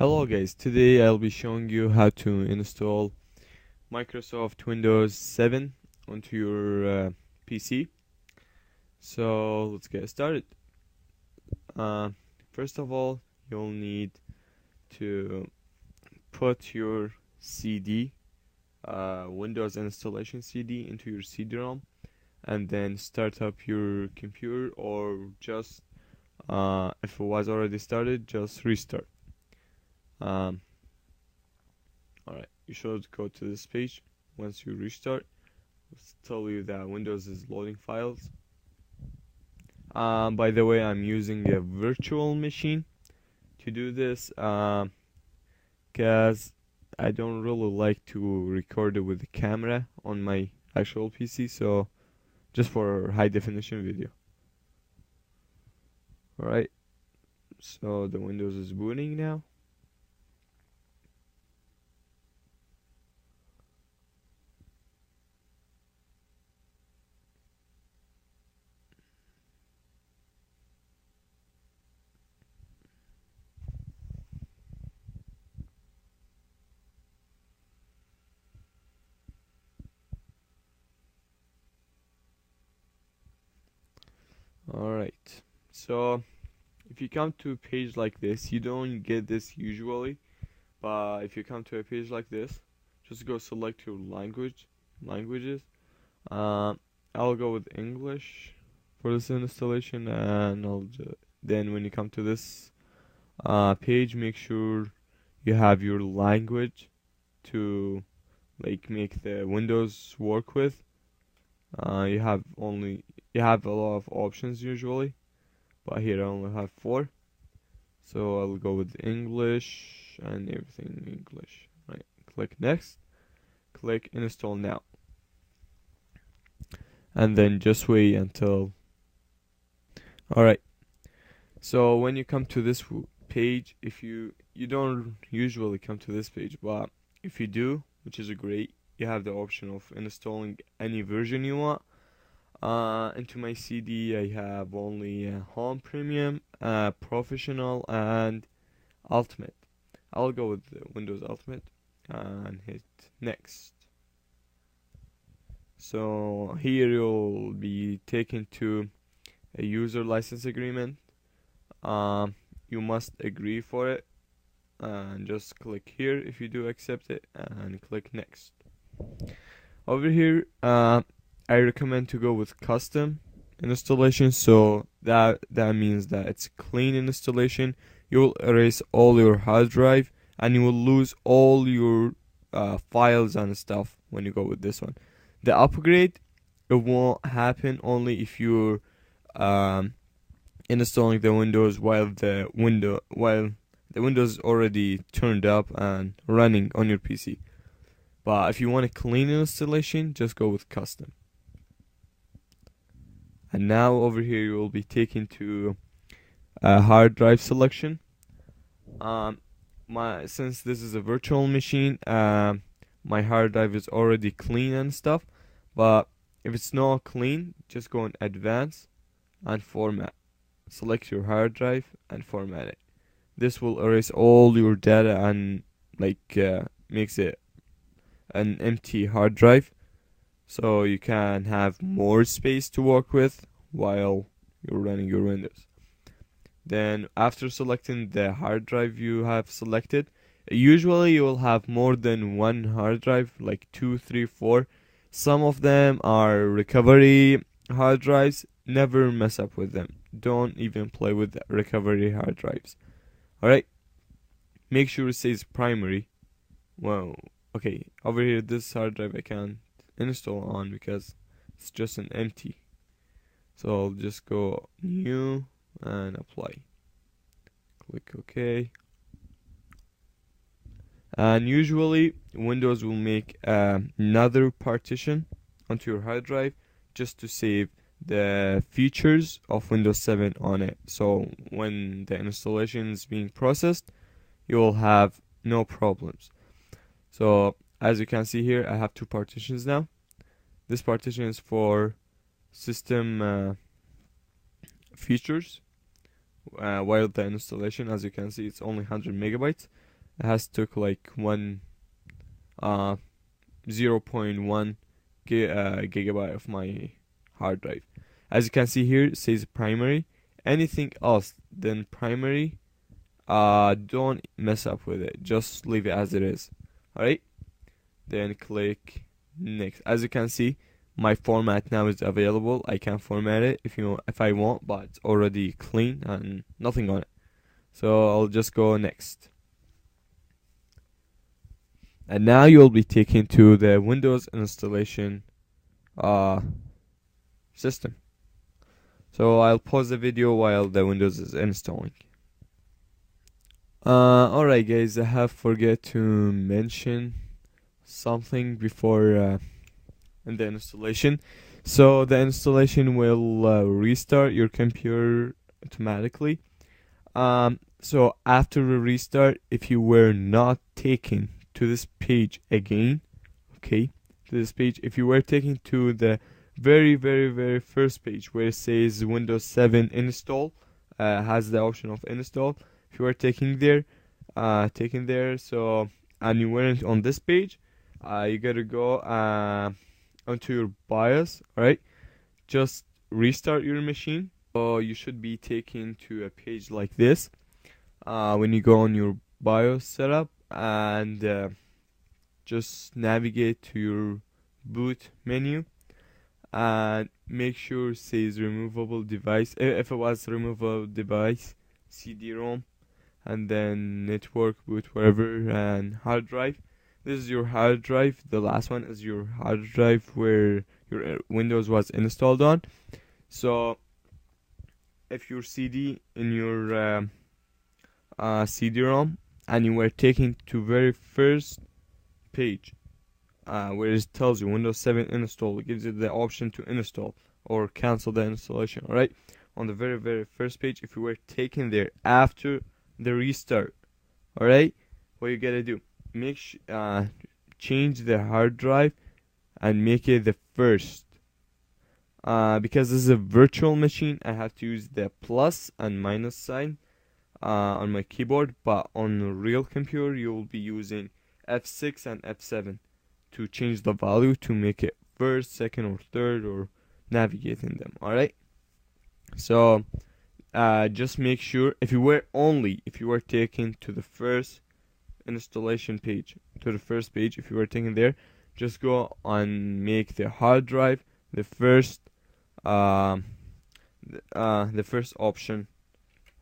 Hello guys, today I'll be showing you how to install Microsoft Windows 7 onto your PC. So let's get started. Uh, First of all, you'll need to put your CD, Windows installation CD, into your CD-ROM and then start up your computer, or just if it was already started, just restart. Um, Alright, you should go to this page. Once you restart, it's tell you that Windows is loading files. By the way, I'm using a virtual machine to do this because I don't really like to record it with the camera on my actual PC, so just for high definition video. Alright, so the Windows is booting now. Alright, so if you come to a page like this, you don't get this usually, but if you come to a page like this, just go select your languages. Uh, I'll go with English for this installation, and then when you come to this page, make sure you have your language to make the Windows work with. You have a lot of options usually, but here I only have 4. So I'll go with English and everything English. Right, click next, click install now, and then just wait until. Alright, so when you come to this page, if you don't usually come to this page, but if you do, which is great, you have the option of installing any version you want. Into my CD, I have only Home Premium, Professional, and Ultimate. I'll go with the Windows Ultimate and hit next. So here you'll be taken to a user license agreement. You must agree for it, and just click here if you do accept it, and click next. Over here, I recommend to go with custom installation, so that means that it's clean installation. You will erase all your hard drive, and you will lose all your files and stuff when you go with this one. The upgrade, it won't happen only if you're installing the Windows while the Windows is already turned up and running on your PC. But if you want a clean installation, just go with custom. And now over here you will be taken to a hard drive selection. Since this is a virtual machine, my hard drive is already clean and stuff. But if it's not clean, just go in advanced and format. Select your hard drive and format it. This will erase all your data and makes it an empty hard drive, so you can have more space to work with while you're running your Windows. Then after selecting the hard drive you have selected, usually you will have more than one hard drive, like 2, 3, 4. Some of them are recovery hard drives. Never mess up with them. Don't even play with recovery hard drives. Alright, make sure it says primary. Well, okay, over here this hard drive I can't install on because it's just an empty. So I'll just go new and apply. Click OK. And usually Windows will make another partition onto your hard drive just to save the features of Windows 7 on it. So when the installation is being processed, you will have no problems. So as you can see here, I have 2 partitions now. This partition is for system features, while the installation, as you can see, it's only 100 megabytes. It has took like 0.1 gigabyte of my hard drive. As you can see here, it says primary. Anything else than primary, don't mess up with it. Just leave it as it is. Alright? Then click next. As you can see, my format now is available. I can format it if I want, but it's already clean and nothing on it. So I'll just go next. And now you'll be taken to the Windows installation system. So I'll pause the video while the Windows is installing. Alright guys, I have forget to mention something before in the installation. So the installation will restart your computer automatically. So after the restart, if you were not taken to this page again, okay, to this page, if you were taken to the very first page where it says Windows 7 install, has the option of install. If you were taken there, so and you weren't on this page, you gotta go onto your BIOS. Alright, just restart your machine. So you should be taken to a page like this. When you go on your BIOS setup and just navigate to your boot menu and make sure it says removable device. If it was removable device, CD-ROM, and then network boot, wherever, and hard drive. This is your hard drive. The last one is your hard drive where your Windows was installed on. So if your CD in your CD-ROM and you were taken to very first page where it tells you Windows 7 install, it gives you the option to install or cancel the installation. Alright, on the very first page, if you were taken there after the restart, alright, what you gotta do, change the hard drive and make it the first. Because this is a virtual machine, I have to use the plus and minus sign on my keyboard, but on a real computer you will be using F6 and F7 to change the value to make it first, second, or third, or navigating them. Alright, so just make sure if you were taken to the first installation page, to the first page, if you were taken there, just go and make the hard drive the first option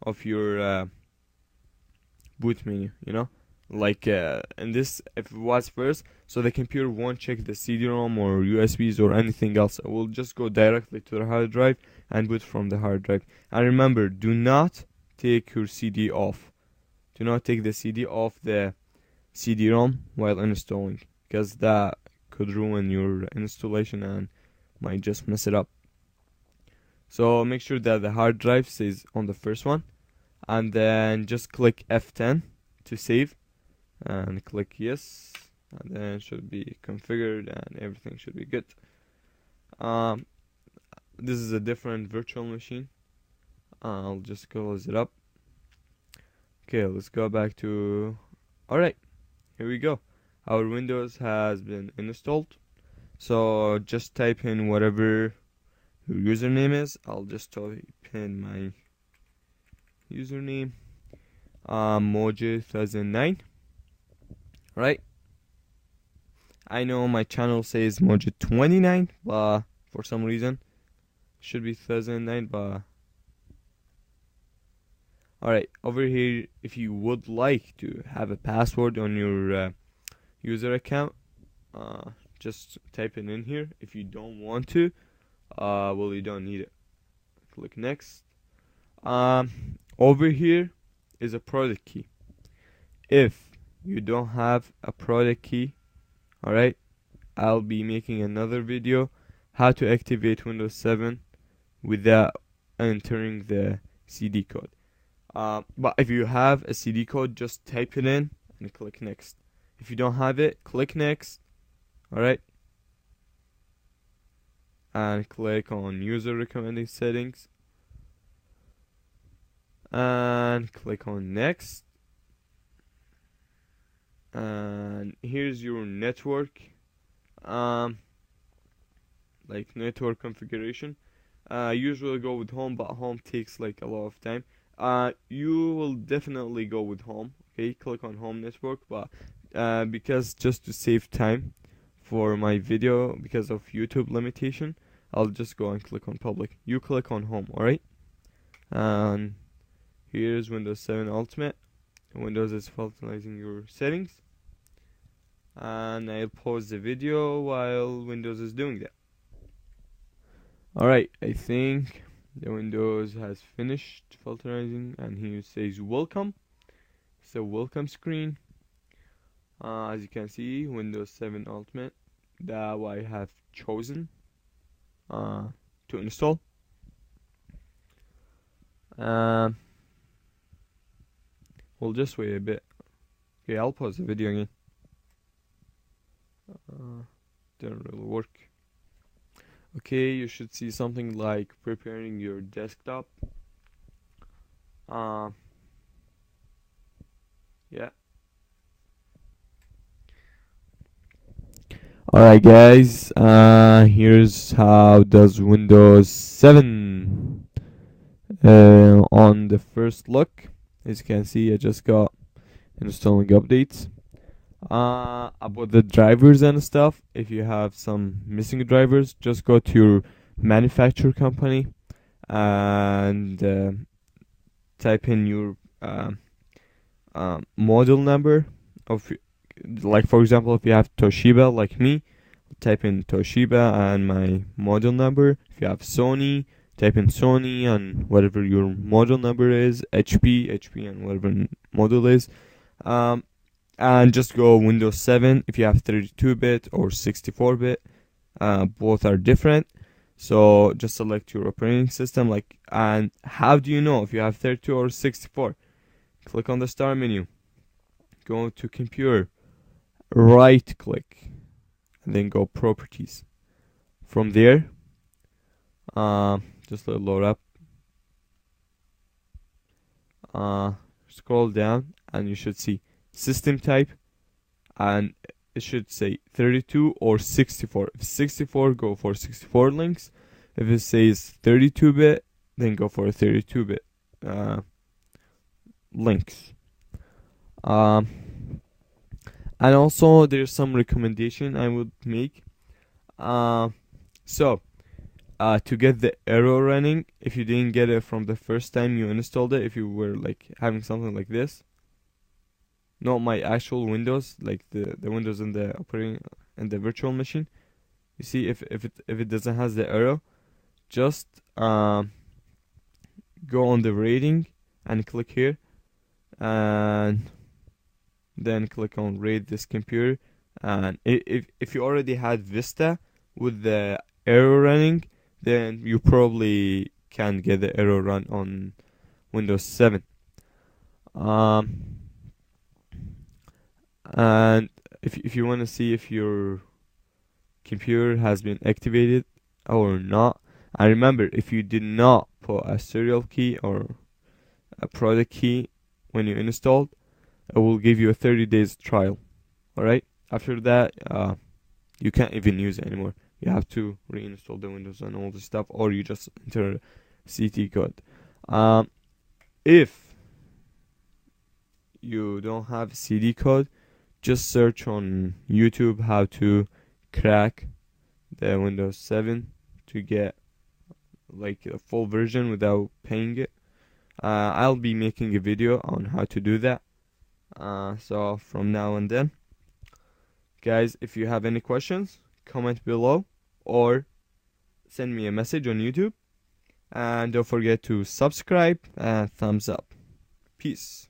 of your boot menu, like in this, if it was first, so the computer won't check the CD-ROM or USBs or anything else. It will just go directly to the hard drive and boot from the hard drive. And remember, do not take your CD off. Do not take the CD off the CD-ROM while installing, because that could ruin your installation and might just mess it up. So make sure that the hard drive stays on the first one, and then just click F10 to save and click yes, and then it should be configured and everything should be good. This is a different virtual machine. I'll just close it up. Okay, let's go back to, alright, here we go. Our Windows has been installed. So just type in whatever your username is. I'll just type in my username, Mojo 2009. Right? I know my channel says Mojo 29, but for some reason it should be 2009. But alright, over here, if you would like to have a password on your user account, just type it in here. If you don't want to, well, you don't need it. Click next. Over here is a product key. If you don't have a product key, alright, I'll be making another video how to activate Windows 7 without entering the CD code. But if you have a CD code, just type it in and click next. If you don't have it, click next. Alright, and click on user recommended settings and click on next. and here's your network, um, like network configuration. Usually go with home, but home takes like a lot of time. You will definitely go with home. Okay, click on home network, but because just to save time for my video because of YouTube limitation, I'll just go and click on public. You click on home, alright? And here's Windows 7 Ultimate. Windows is finalizing your settings. And I'll pause the video while Windows is doing that. Alright, I think the Windows has finished filterizing, and here it says welcome. It's a welcome screen. As you can see, Windows 7 Ultimate that I have chosen to install. We'll just wait a bit. Okay, I'll pause the video again. Didn't really work. Okay, you should see something like preparing your desktop. Yeah. Alright guys, here's how does Windows 7 on the first look. As you can see, I just got installing updates. About the drivers and stuff, if you have some missing drivers, just go to your manufacturer company and type in your model number of, like for example, if you have Toshiba like me, type in Toshiba and my model number. If you have Sony, type in Sony and whatever your model number is, HP and whatever model is. And just go Windows 7 if you have 32-bit or 64-bit. Both are different. So just select your operating system. And how do you know if you have 32 or 64? Click on the start menu. Go to computer. Right click. And then go properties. From there, just let it load up. Scroll down and you should see system type, and it should say 32 or 64. If 64, go for 64 links. If it says 32-bit, then go for 32-bit links. And also there's some recommendation I would make. So to get the error running, if you didn't get it from the first time you installed it, if you were like having something like this, not my actual Windows, like the Windows in the operating and the virtual machine. You see, if it doesn't has the error, just go on the rating and click here, and then click on rate this computer. And if you already had Vista with the error running, then you probably can get the error run on Windows 7. And if you want to see if your computer has been activated or not, and remember, if you did not put a serial key or a product key when you installed, it will give you a 30 days trial. Alright, after that you can't even use it anymore. You have to reinstall the Windows and all this stuff, or you just enter CT code. If you don't have CD code, just search on YouTube how to crack the Windows 7 to get like a full version without paying it. I'll be making a video on how to do that. So from now and then, guys, if you have any questions, comment below or send me a message on YouTube. And don't forget to subscribe and thumbs up. Peace.